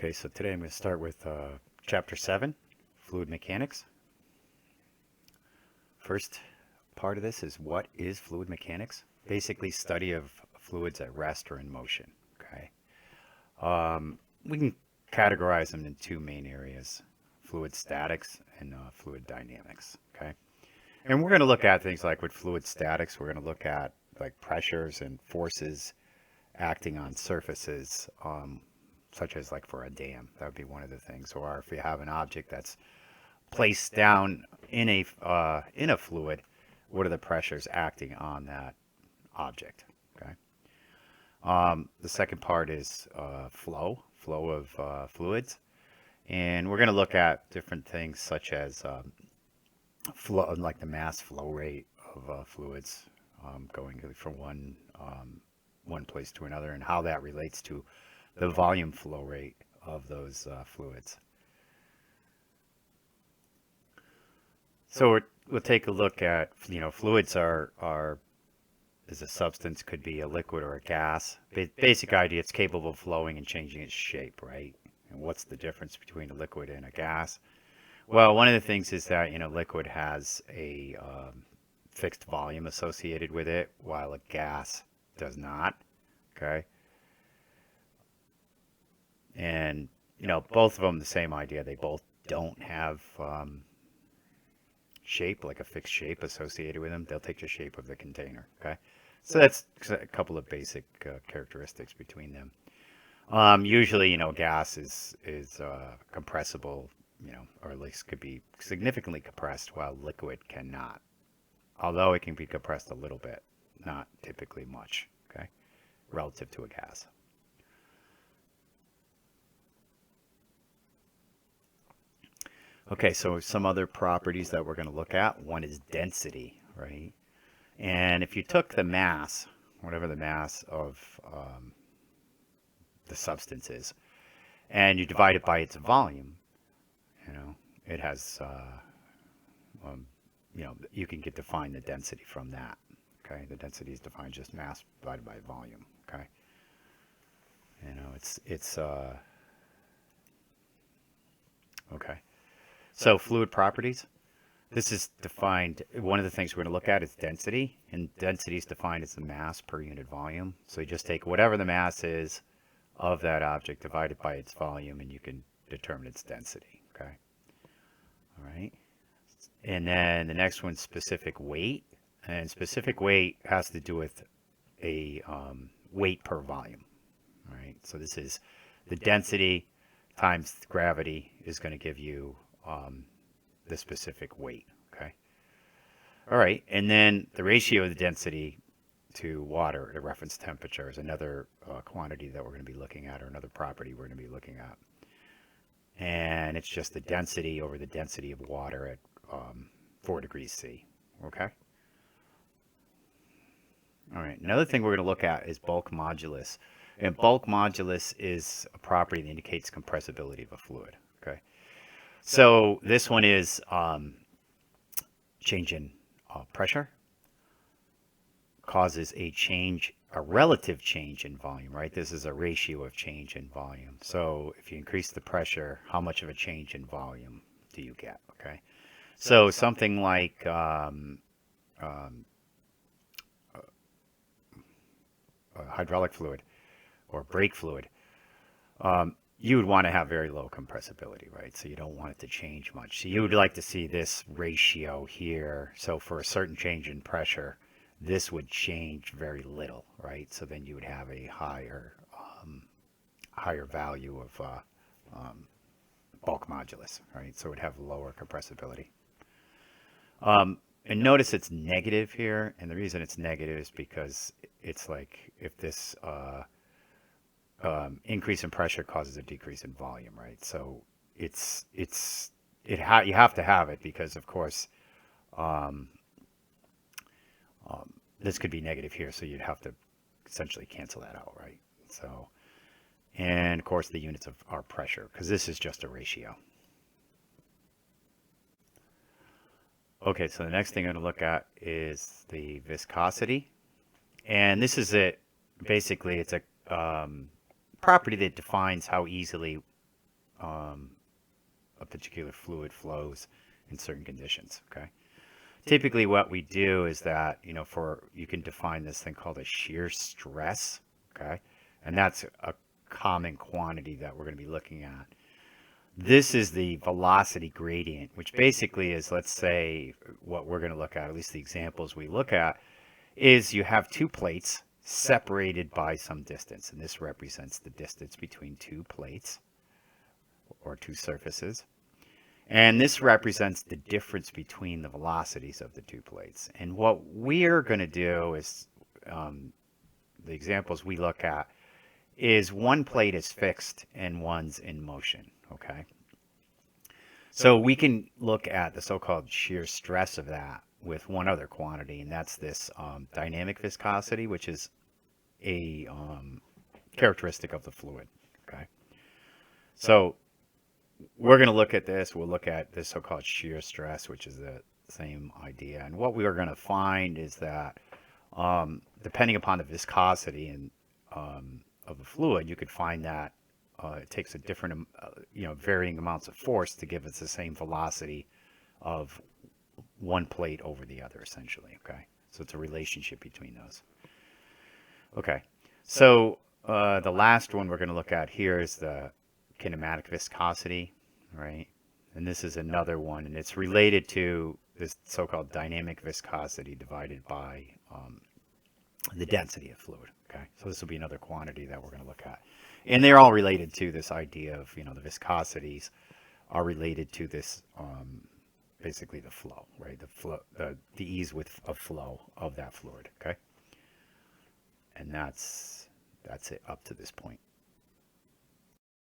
Okay, so today I'm going to start with Chapter 7, Fluid Mechanics. First part of this is what is fluid mechanics? Basically, study of fluids at rest or in motion. Okay, we can categorize them in two main areas: fluid statics and fluid dynamics. Okay, and we're going to look at things like with fluid statics, we're going to look at like pressures and forces acting on surfaces, such as like for a dam. That would be one of the things. Or if you have an object that's placed down in a fluid, what are the pressures acting on that object? Okay. The second part is flow of fluids, and we're going to look at different things such as flow, like the mass flow rate of fluids going from one place to another, and how that relates to the volume flow rate of those fluids. So we'll take a look at, fluids is a substance, could be a liquid or a gas. Basic idea, it's capable of flowing and changing its shape, right? And what's the difference between a liquid and a gas? Well, one of the things is that, liquid has a fixed volume associated with it, while a gas does not, okay? And, both of them, the same idea. They both don't have shape, like a fixed shape associated with them. They'll take the shape of the container, okay? So that's a couple of basic characteristics between them. Usually, gas is compressible, or at least could be significantly compressed, while liquid cannot. Although it can be compressed a little bit, not typically much, okay, relative to a gas. Okay, so some other properties that we're going to look at. One is density, right? And if you took the mass, whatever the mass of the substance is, and you divide it by its volume, it has, you can define the density from that. Okay, the density is defined just mass divided by volume. Okay, it's okay. So fluid properties. This is defined, one of the things we're going to look at is density, and density is defined as the mass per unit volume. So you just take whatever the mass is of that object, divide it by its volume, and you can determine its density, okay? All right. And then the next one's specific weight, and specific weight has to do with a weight per volume, all right? So this is the density times gravity is going to give you the specific weight, okay? All right, and then the ratio of the density to water, the reference temperature, is another quantity that we're going to be looking at, or another property we're going to be looking at. And it's just the density over the density of water at 4 degrees C, okay? All right, another thing we're going to look at is bulk modulus. And bulk modulus is a property that indicates compressibility of a fluid, okay? So this one is change in pressure causes a relative change in volume, right? This is a ratio of change in volume. So if you increase the pressure, how much of a change in volume do you get, okay? So something like hydraulic fluid or brake fluid, you would want to have very low compressibility, right? So you don't want it to change much. So you would like to see this ratio here. So for a certain change in pressure, this would change very little, right? So then you would have a higher value of bulk modulus, right? So it would have lower compressibility. And notice it's negative here, and the reason it's negative is because it's like if this increase in pressure causes a decrease in volume, right? So you have to have it because, of course, this could be negative here, so you'd have to essentially cancel that out, right? So, and of course the units are pressure, because this is just a ratio. Okay, so the next thing I'm going to look at is the viscosity, and this is it. Basically, it's a property that defines how easily a particular fluid flows in certain conditions. Okay. Typically, what we do is that, you can define this thing called a shear stress. Okay. And that's a common quantity that we're going to be looking at. This is the velocity gradient, which basically is, let's say, what we're going to look at least the examples we look at, is you have two plates separated by some distance. And this represents the distance between two plates or two surfaces. And this represents the difference between the velocities of the two plates. And what we're going to do is, the examples we look at, is one plate is fixed and one's in motion. Okay. So we can look at the so-called shear stress of that with one other quantity, and that's this dynamic viscosity, which is a characteristic of the fluid. Okay. So we're going to look at this. We'll look at this so-called shear stress, which is the same idea. And what we are going to find is that depending upon the viscosity and of the fluid, you could find that it takes a different, varying amounts of force to give us the same velocity of one plate over the other, essentially. Okay, so it's a relationship between those. Okay, so the last one we're going to look at here is the kinematic viscosity, right? And this is another one, and it's related to this so-called dynamic viscosity divided by the density of fluid. Okay, so this will be another quantity that we're going to look at, and they're all related to this idea of, the viscosities are related to this, basically the flow, right? The flow, the ease of flow of that fluid. Okay, and that's it up to this point.